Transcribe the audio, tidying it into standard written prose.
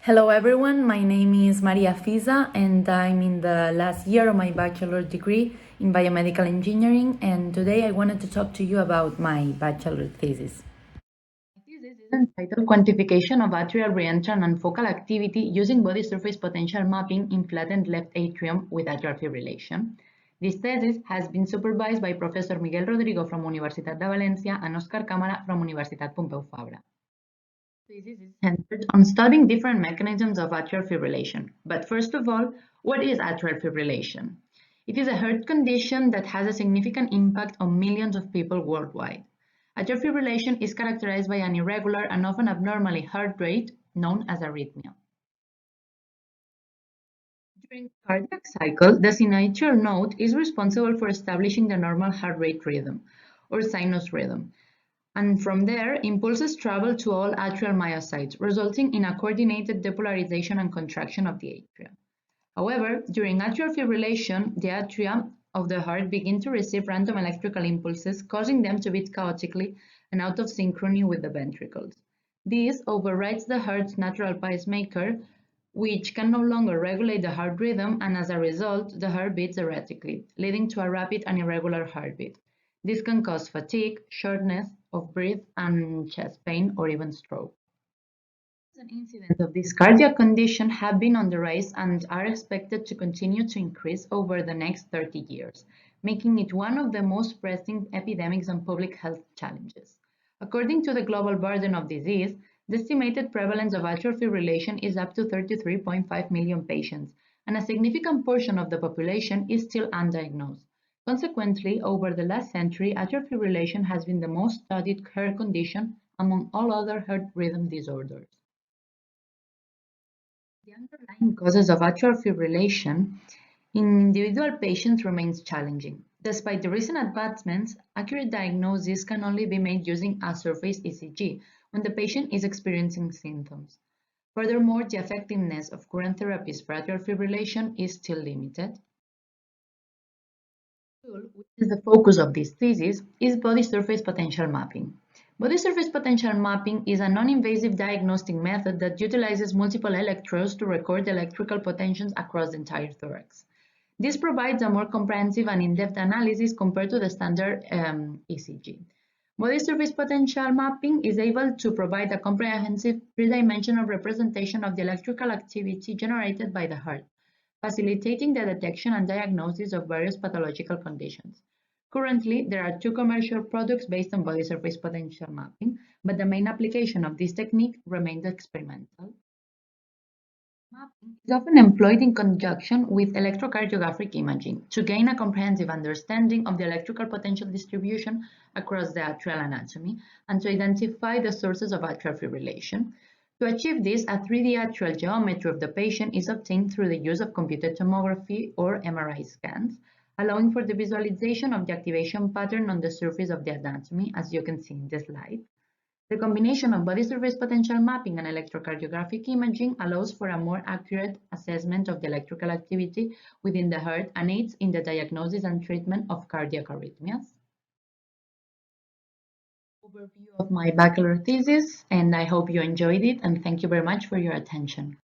Hello everyone, my name is Maria Fisa and I'm in the last year of my bachelor degree in biomedical engineering, and today I wanted to talk to you about my bachelor thesis. My thesis is entitled Quantification of Atrial Reentrant and Focal Activity Using Body Surface Potential Mapping in Flattened Left Atrium with Atrial Fibrillation. This thesis has been supervised by Professor Miguel Rodrigo from Universitat de Valencia and Oscar Cámara from Universitat Pompeu Fabra. Thesis is centered on studying different mechanisms of atrial fibrillation. But first of all, what is atrial fibrillation? It is a heart condition that has a significant impact on millions of people worldwide. Atrial fibrillation is characterized by an irregular and often abnormally heart rate known as arrhythmia. During the cardiac cycle, the signature note is responsible for establishing the normal heart rate rhythm, or sinus rhythm. And from there, impulses travel to all atrial myocytes, resulting in a coordinated depolarization and contraction of the atria. However, during atrial fibrillation, the atria of the heart begin to receive random electrical impulses, causing them to beat chaotically and out of synchrony with the ventricles. This overrides the heart's natural pacemaker, which can no longer regulate the heart rhythm, and as a result, the heart beats erratically, leading to a rapid and irregular heartbeat. This can cause fatigue, shortness of breath, and chest pain, or even stroke. And incidents of this cardiac condition have been on the rise and are expected to continue to increase over the next 30 years, making it one of the most pressing epidemics and public health challenges. According to the global burden of disease, the estimated prevalence of atrial fibrillation is up to 33.5 million patients, and a significant portion of the population is still undiagnosed. Consequently, over the last century, atrial fibrillation has been the most studied heart condition among all other heart rhythm disorders. The underlying causes of atrial fibrillation in individual patients remains challenging. Despite the recent advancements, accurate diagnosis can only be made using a surface ECG when the patient is experiencing symptoms. Furthermore, the effectiveness of current therapies for atrial fibrillation is still limited. The tool, which is the focus of this thesis, is body surface potential mapping. Body surface potential mapping is a non-invasive diagnostic method that utilizes multiple electrodes to record electrical potentials across the entire thorax. This provides a more comprehensive and in-depth analysis compared to the standard ECG. Body surface potential mapping is able to provide a comprehensive three-dimensional representation of the electrical activity generated by the heart, facilitating the detection and diagnosis of various pathological conditions. Currently, there are two commercial products based on body surface potential mapping, but the main application of this technique remains experimental. Mapping is often employed in conjunction with electrocardiographic imaging to gain a comprehensive understanding of the electrical potential distribution across the atrial anatomy and to identify the sources of atrial fibrillation. To achieve this, a 3D atrial geometry of the patient is obtained through the use of computed tomography or MRI scans, allowing for the visualization of the activation pattern on the surface of the anatomy, as you can see in the slide. The combination of body surface potential mapping and electrocardiographic imaging allows for a more accurate assessment of the electrical activity within the heart and aids in the diagnosis and treatment of cardiac arrhythmias. Overview of my bachelor thesis, and I hope you enjoyed it, and thank you very much for your attention.